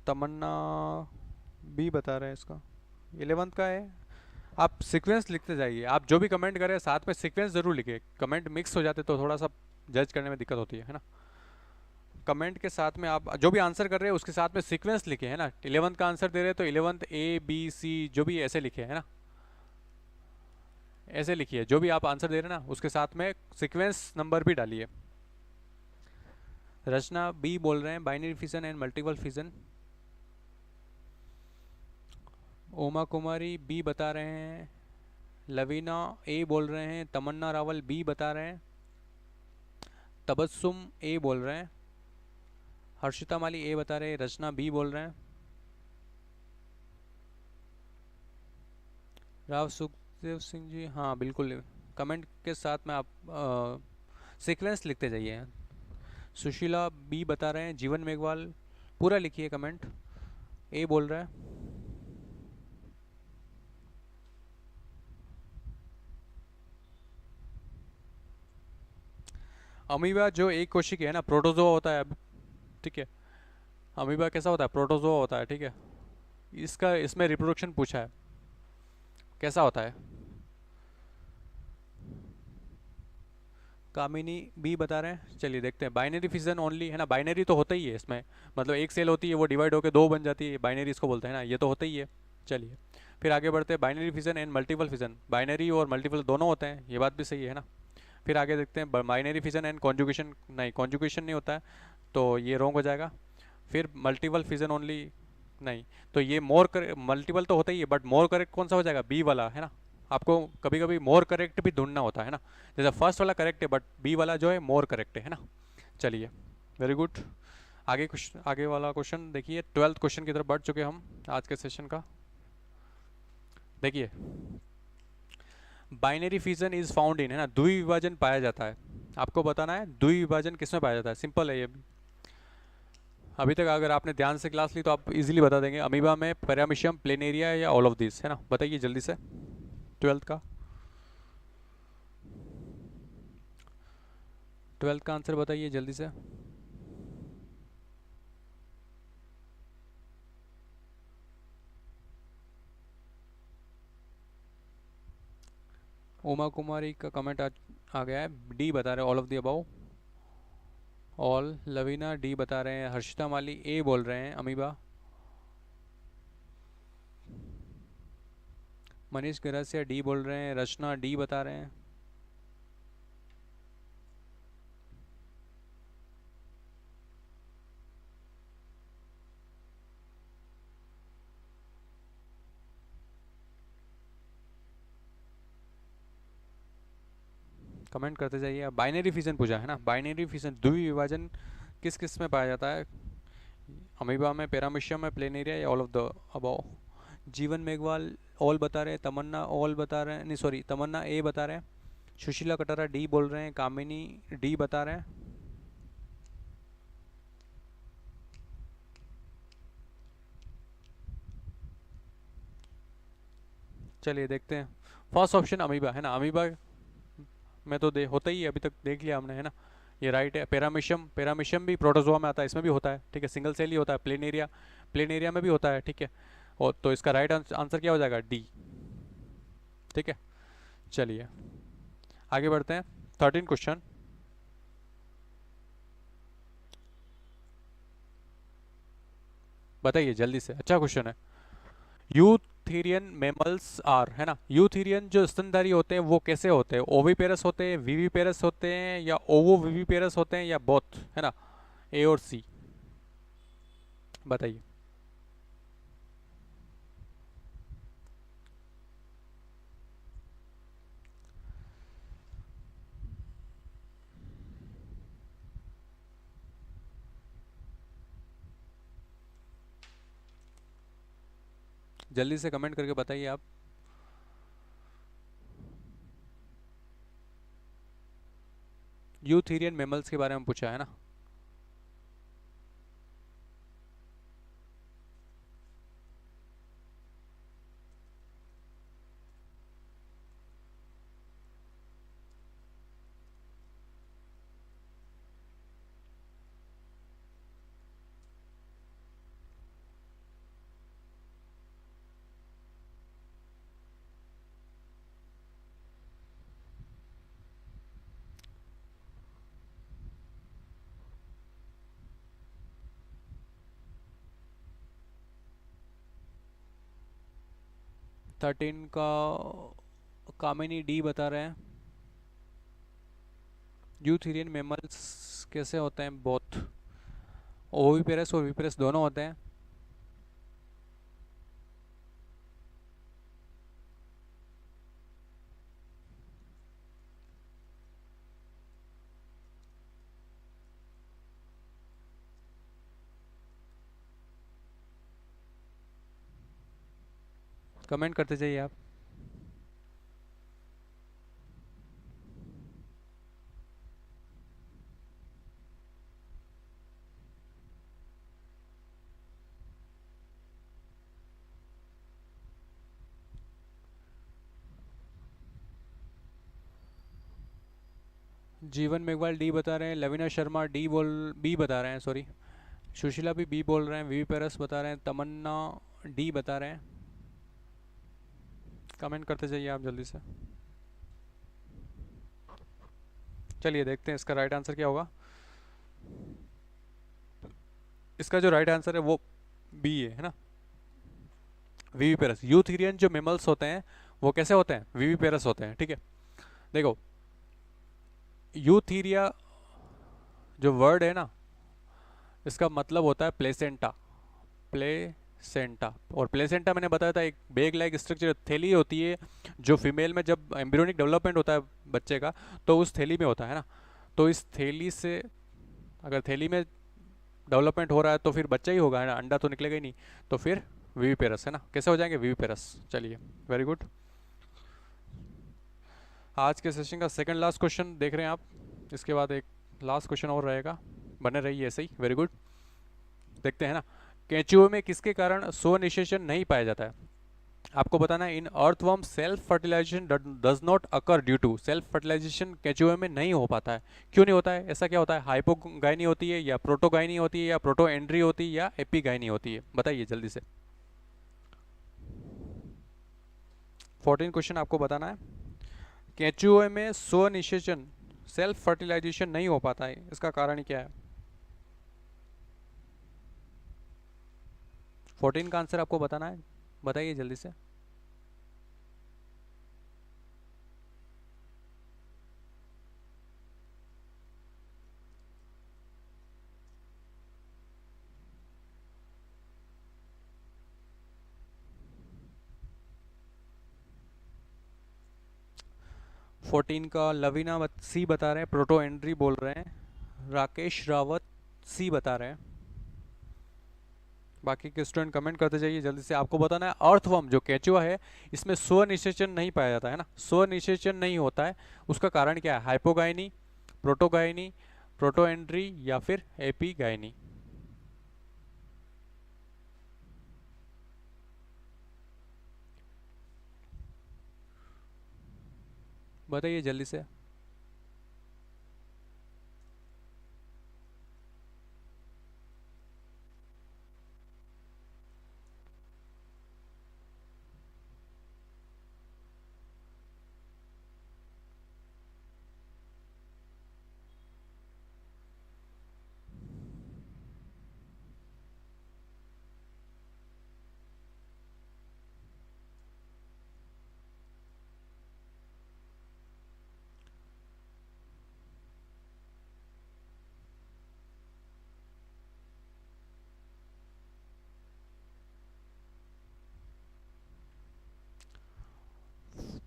तमन्ना बी बता रहे हैं इसका, 11th का है। आप सीक्वेंस लिखते जाइए, आप जो भी कमेंट करें साथ में सीक्वेंस जरूर लिखिए, कमेंट मिक्स हो जाते तो थोड़ा सा जज करने में दिक्कत होती है ना। कमेंट के साथ में आप जो भी आंसर कर रहे हैं उसके साथ में सीक्वेंस लिखे है ना। 11th का आंसर दे रहे हैं तो 11th A B C जो भी ऐसे लिखे है ना, ऐसे लिखिए। जो भी आप आंसर दे रहे हैं ना उसके साथ में सीक्वेंस नंबर भी डालिए। रचना बी बोल रहे हैं binary fission and multiple fission. Uma Kumari B बता रहे हैं। लवीना ए बोल रहे हैं। तमन्ना रावल बी बता रहे हैं। तबस्सुम ए बोल रहे हैं। हर्षिता माली ए बता रहे हैं। रचना बी बोल रहे हैं। राव सुखदेव सिंह जी हाँ बिल्कुल, कमेंट के साथ में आप सीक्वेंस लिखते जाइए। सुशीला बी बता रहे हैं। जीवन मेघवाल पूरा लिखिए कमेंट, ए बोल रहा है। अमीबा जो एक कोशिकी है ना, प्रोटोजोआ होता है अब, ठीक है। अमीबा कैसा होता है, प्रोटोजोआ होता है, ठीक है। इसका इसमें रिप्रोडक्शन पूछा है, कैसा होता है। कामिनी बी बता रहे हैं। चलिए देखते हैं। बाइनरी फिजन ओनली है ना, बाइनरी तो होता ही है इसमें, मतलब एक सेल होती है वो डिवाइड होकर दो बन जाती है, बाइनरी इसको बोलते हैं ना, ये तो होता ही है। चलिए फिर आगे बढ़ते हैं। Binary fission and multiple fission, binary और मल्टीपल दोनों होते हैं, ये बात भी सही है ना। फिर आगे देखते हैं बाइनरी फिजन एंड कॉन्जुगेशन, नहीं कॉन्जुगेशन नहीं होता है तो ये रॉन्ग हो जाएगा। फिर मल्टीपल फिजन ओनली, नहीं, तो ये मोर कर मल्टीपल तो होता ही है बट मोर करेक्ट कौन सा हो जाएगा, बी वाला है ना। आपको कभी कभी मोर करेक्ट भी ढूंढना होता है ना, जैसे फर्स्ट वाला करेक्ट है बट बी वाला जो है मोर करेक्ट है ना। चलिए वेरी गुड। आगे कुछ आगे वाला क्वेश्चन देखिए, 12th क्वेश्चन की तरफ बढ़ चुके हम आज के सेशन का। देखिए binary fission is found in, है ना, द्विविभाजन पाया जाता है। आपको बताना है द्विविभाजन किसमें पाया जाता है, सिंपल है ये भी। अभी तक अगर आपने ध्यान से क्लास ली तो आप इजीली बता देंगे, अमीबा में, पैरामीशियम, प्लेनेरिया या ऑल ऑफ दिस, है ना। बताइए जल्दी से 12th का, 12th का आंसर बताइए जल्दी से। उमा कुमारी का कमेंट आ गया है, डी बता रहे हैं all of the above, all. Lavina D बता रहे हैं। हर्षिता माली ए बोल रहे हैं अमीबा। मनीष गरासिया डी बोल रहे हैं। रचना डी बता रहे हैं। कमेंट करते जाइए। बाइनरी फिजन पूछा है ना, बाइनरी फिजन द्विविभाजन किस किस में पाया जाता है, अमीबा में, पैरामीशियम में, प्लेनेरिया या ऑल ऑफ द अबव। जीवन मेघवाल ऑल बता रहे हैं। तमन्ना ऑल बता रहे हैं, नहीं सॉरी, तमन्ना ए बता रहे हैं। सुशीला कटारा डी बोल रहे हैं। कामिनी डी बता रहे हैं। चलिए देखते हैं। फर्स्ट ऑप्शन अमीबा है ना, अमीबा में तो होता ही है, अभी तक देख लिया हमने, है ना, ये राइट है। पैरामीशियम, पैरामीशियम भी प्रोटोजोआ में आता है, इसमें भी होता है, ठीक है, सिंगल सेल ही होता है। प्लेनेरिया, प्लेनेरिया में भी होता है, ठीक है। और तो इसका राइट आंसर क्या हो जाएगा, डी, ठीक है। चलिए आगे बढ़ते हैं। 13 क्वेश्चन, बताइए जल्दी से, अच्छा क्वेश्चन है। यूथेरियन मेमल्स आर, है ना, यूथेरियन जो स्तनधारी होते हैं वो कैसे होते हैं, ओविपेरस होते हैं, विविपेरस होते हैं, या ओवो विविपेरस होते हैं, या बोथ, है ना, ए और सी, बताइए। जल्दी से कमेंट करके बताइए आप। यूथेरियन मेमल्स के बारे में पूछा है ना। 13 का कामिनी डी बता रहे हैं। यूथेरियन मेमल्स कैसे होते हैं? बोथ ओविपेरस और विपेरस दोनों होते हैं। कमेंट करते जाइए आप। जीवन मेघवाल डी बता रहे हैं। लवीना शर्मा बी बता रहे हैं, सॉरी। सुशीला भी बी बोल रहे हैं। वी पेरस बता रहे हैं। तमन्ना डी बता रहे हैं। कमेंट करते जाइए आप जल्दी से। चलिए देखते हैं इसका राइट आंसर क्या होगा। इसका जो राइट आंसर है वो बी है ना, विविपेरस। यूथेरियन जो मेमल्स होते हैं वो कैसे होते हैं? विविपेरस होते हैं, ठीक है। देखो यूथीरिया जो वर्ड है ना, इसका मतलब होता है प्लेसेंटा। प्लेसेंटा, और प्लेसेंटा मैंने बताया था एक बैग लाइक स्ट्रक्चर, थैली होती है जो फीमेल में जब एम्ब्रियोनिक डेवलपमेंट होता है बच्चे का, तो उस थैली में होता है ना। तो इस थैली से, अगर थैली में डेवलपमेंट हो रहा है तो फिर बच्चा ही होगा, है ना, अंडा तो निकलेगा ही नहीं। तो फिर विविपेरस है ना, कैसे हो जाएंगे? विविपेरस। चलिए वेरी गुड। आज के सेशन का सेकंड लास्ट क्वेश्चन देख रहे हैं आप। इसके बाद एक लास्ट क्वेश्चन और रहेगा, बने रहिए ऐसे ही। वेरी गुड, देखते हैं ना। केंचुए में किसके कारण स्वनिषेचन नहीं पाया जाता है? आपको बताना है in earthworm self fertilisation does not occur due to. Self fertilisation केंचुए में नहीं हो पाता है। क्यों नहीं होता है? ऐसा क्या होता है? हाइपोगाइनी होती है, या प्रोटोगाइनी होती है, या प्रोटोएंड्री होती है, या एपीगाइनी होती है? बताइए जल्दी से। 14 क्वेश्चन आपको बताना है। केंचुए में स्वनिषेचन सेल्फ फर्टिलाइजेशन नहीं हो पाता है, इसका कारण क्या है? 14 का आंसर आपको बताना है, बताइए जल्दी से। फोर्टीन का लवीना सी बता रहे हैं, प्रोटो एंड्री बोल रहे हैं। राकेश रावत सी बता रहे हैं। बाकी के स्टूडेंट कमेंट करते जाइए जल्दी से। आपको बताना है अर्थवर्म जो केंचुआ है इसमें स्वनिषेचन नहीं पाया जाता है ना, स्वनिषेचन नहीं होता है, उसका कारण क्या है? हाइपोगाइनी, प्रोटोगाइनी, प्रोटोएंड्री, या फिर एपीगाइनी? बताइए जल्दी से।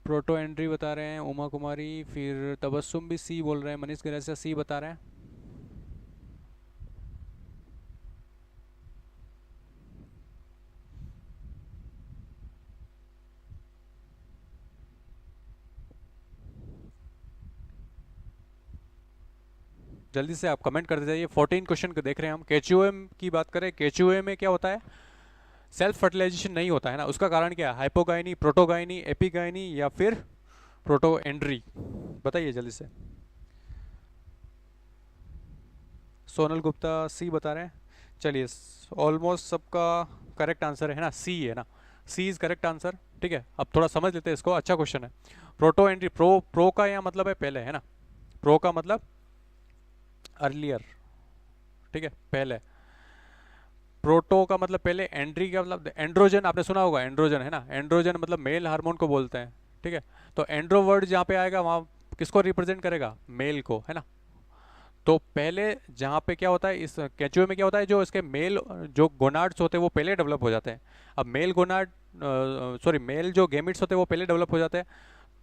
प्रोटो एंट्री बता रहे हैं उमा कुमारी, फिर तबस्सुम भी सी बोल रहे हैं, मनीष गणेशा सी बता रहे हैं। जल्दी से आप कमेंट करते जाइए। 14 क्वेश्चन को देख रहे हैं हम। केचुए की बात करें, केचुए में क्या होता है? सेल्फ फर्टिलाइजेशन नहीं होता है ना, उसका कारण क्या है? हाइपोगाइनी, प्रोटोगाइनी, एपीगाइनी, या फिर प्रोटो एंड्री? बताइए जल्दी से। सोनल गुप्ता सी बता रहे हैं। चलिए ऑलमोस्ट सबका करेक्ट आंसर है ना, सी है ना, सी इज करेक्ट आंसर। ठीक है, अब थोड़ा समझ लेते हैं इसको, अच्छा क्वेश्चन है। प्रोटो एंट्री, प्रो का यहाँ मतलब है पहले, है ना, प्रो का मतलब अर्लियर, ठीक है, पहले। प्रोटो का मतलब पहले एंड्री का मतलब एंड्रोजन, आपने सुना होगा एंड्रोजन, है ना, एंड्रोजन मतलब मेल हार्मोन को बोलते हैं, ठीक है। तो एंड्रो वर्ड जहाँ पे आएगा वहाँ किसको रिप्रेजेंट करेगा, मेल को, है ना। तो पहले जहाँ पे क्या होता है, इस केंचुए में क्या होता है, जो इसके मेल जो गोनाड्स होते हैं वो पहले डेवलप हो जाते हैं। अब मेल गोनाड, सॉरी, मेल जो गेमिट्स होते हैं वो पहले डेवलप हो जाते हैं,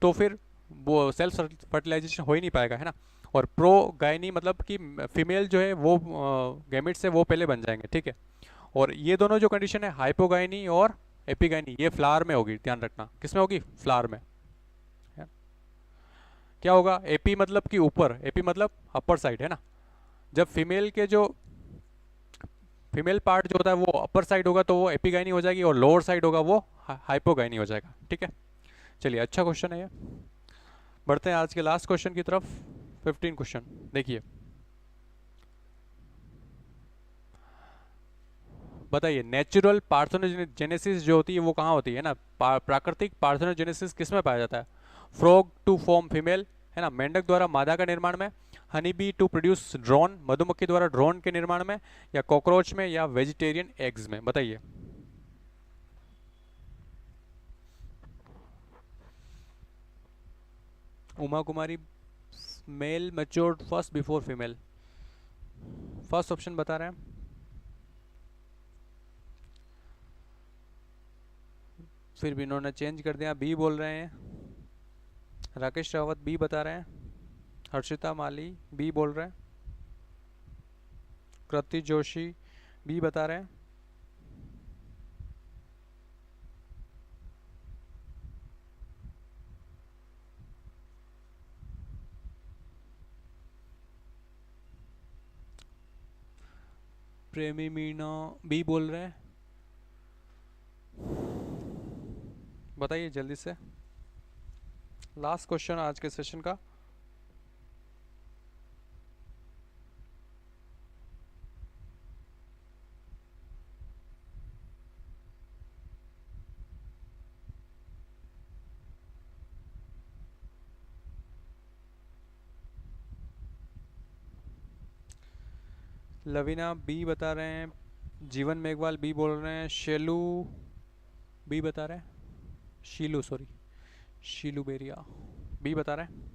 तो फिर वो सेल्फ फर्टिलाइजेशन हो ही नहीं पाएगा, है ना। और प्रो गायनी मतलब कि फीमेल जो है वो गेमिट्स से वो पहले बन जाएंगे, ठीक है। और ये दोनों जो कंडीशन है हाइपोगाइनी और एपिगाइनी, ये फ्लावर में होगी, ध्यान रखना, किस में होगी, फ्लावर में। क्या होगा, एपी मतलब कि ऊपर, एपी मतलब अपर साइड, है ना। जब फीमेल के जो फीमेल पार्ट जो होता है वो अपर साइड होगा तो वो एपिगाइनी हो जाएगी, और लोअर साइड होगा वो हाइपोगाइनी हो जाएगा, ठीक है। चलिए, अच्छा क्वेश्चन है ये। बढ़ते हैं आज के लास्ट क्वेश्चन की तरफ, 15 क्वेश्चन देखिए। बताइए, नेचुरल पार्थेनोजेनेसिस जो होती है वो कहाँ होती है ना, प्राकृतिक पार्थेनोजेनेसिस किस में पाया जाता है, फ्रॉग टू फॉर्म फीमेल, है ना, मेंढक द्वारा मादा का निर्माण में, honey bee to produce drone, मधुमक्खी द्वारा ड्रोन के निर्माण में, या कॉकरोच में, या वेजिटेरियन एग्स में, बताइए। Uma Kumari, male matured first before female, first option बता रहे हैं। फिर भी इन्होंने चेंज कर दिया, बी बोल रहे हैं। राकेश रावत बी बता रहे हैं। हर्षिता माली बी बोल रहे हैं। कृति जोशी बी बता रहे हैं। प्रेमी मीना बी बोल रहे हैं। बताइए जल्दी से, लास्ट क्वेश्चन आज के सेशन का। लवीना बी बता रहे हैं। जीवन मेघवाल बी बोल रहे हैं। शेलू बी बता रहे हैं। शीलू, सॉरी, शीलू बेरिया बी बता रहे हैं।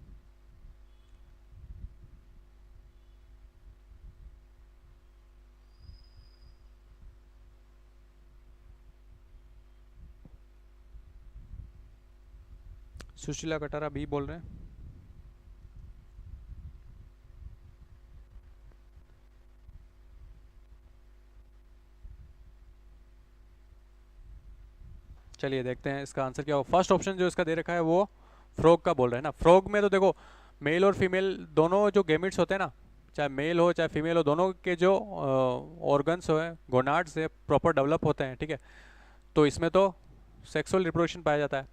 सुशीला कटारा बी बोल रहे हैं। चलिए देखते हैं इसका आंसर क्या होगा। फर्स्ट ऑप्शन जो इसका दे रखा है वो फ्रॉग का बोल रहे हैं ना। फ्रॉग में तो देखो, मेल और फीमेल दोनों जो गेमिट्स होते हैं ना, चाहे मेल हो चाहे फीमेल हो, दोनों के जो ऑर्गन्स हो, गोनाड्स से प्रॉपर डेवलप होते हैं, ठीक है। तो इसमें तो सेक्सुअल रिप्रोडक्शन पाया जाता है,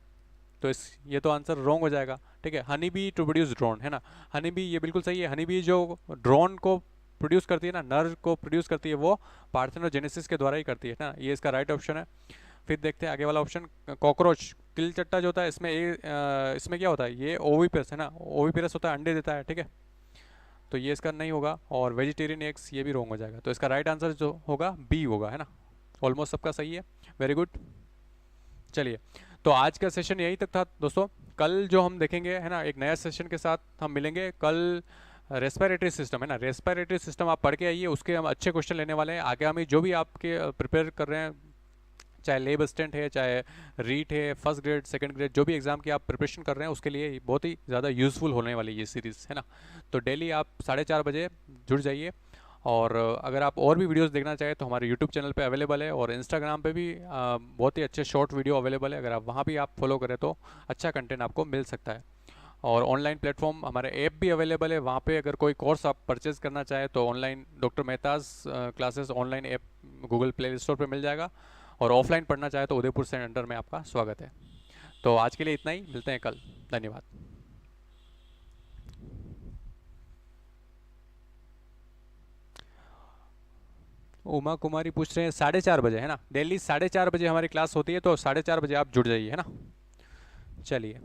तो इस ये तो आंसर रॉन्ग हो जाएगा, ठीक है। Honey bee to produce drone, है ना, हनी बी, ये बिल्कुल सही है। हनी बी जो ड्रोन को प्रोड्यूस करती है ना, नर को प्रोड्यूस करती है, वो पार्थेनोजेनेसिस के द्वारा ही करती है ना, ये इसका राइट ऑप्शन है। फिर देखते हैं आगे वाला ऑप्शन, कॉकरोच, किल चट्टा जो होता है, इसमें क्या होता है, ये ओविपेरस है ना, ओविपेरस होता है, अंडे देता है, ठीक है। तो ये इसका नहीं होगा। और वेजिटेरियन एग्स, ये भी रॉन्ग हो जाएगा। तो इसका राइट आंसर जो होगा बी होगा, है ना। ऑलमोस्ट सबका सही है, वेरी गुड। चलिए, तो आज का सेशन यही तक था दोस्तों। कल जो हम देखेंगे, है ना, एक नया सेशन के साथ हम मिलेंगे कल। रेस्पिरेटरी सिस्टम, है ना, रेस्पिरेटरी सिस्टम आप पढ़ के आइए, उसके हम अच्छे क्वेश्चन लेने वाले हैं। आगामी जो भी आपके प्रिपेयर कर रहे हैं, चाहे लेब असिस्टेंट है, चाहे रीट है, फर्स्ट ग्रेड सेकंड ग्रेड, जो भी एग्जाम की आप प्रिपरेशन कर रहे हैं, उसके लिए बहुत ही ज़्यादा यूज़फुल होने वाली ये सीरीज़, है ना। तो डेली आप 4:30 बजे जुड़ जाइए। और अगर आप और भी वीडियोस देखना चाहें तो हमारे यूट्यूब चैनल पे अवेलेबल है, और इंस्टाग्राम पे भी बहुत ही अच्छे शॉर्ट वीडियो अवेलेबल है। अगर आप वहाँ भी आप फॉलो करें तो अच्छा कंटेंट आपको मिल सकता है। और ऑनलाइन प्लेटफॉर्म, हमारे ऐप भी अवेलेबल है, वहाँ पे अगर कोई कोर्स आप परचेज़ करना चाहें तो ऑनलाइन डॉक्टर मेहताज classes online app Google Play store पर मिल जाएगा। और ऑफलाइन पढ़ना चाहे तो उदयपुर सेंटर में आपका स्वागत है। तो आज के लिए इतना ही, मिलते हैं कल, धन्यवाद। उमा कुमारी पूछ रहे हैं 4:30 बजे, है ना, डेली 4:30 बजे हमारी क्लास होती है, तो 4:30 बजे आप जुड़ जाइए, है ना। चलिए।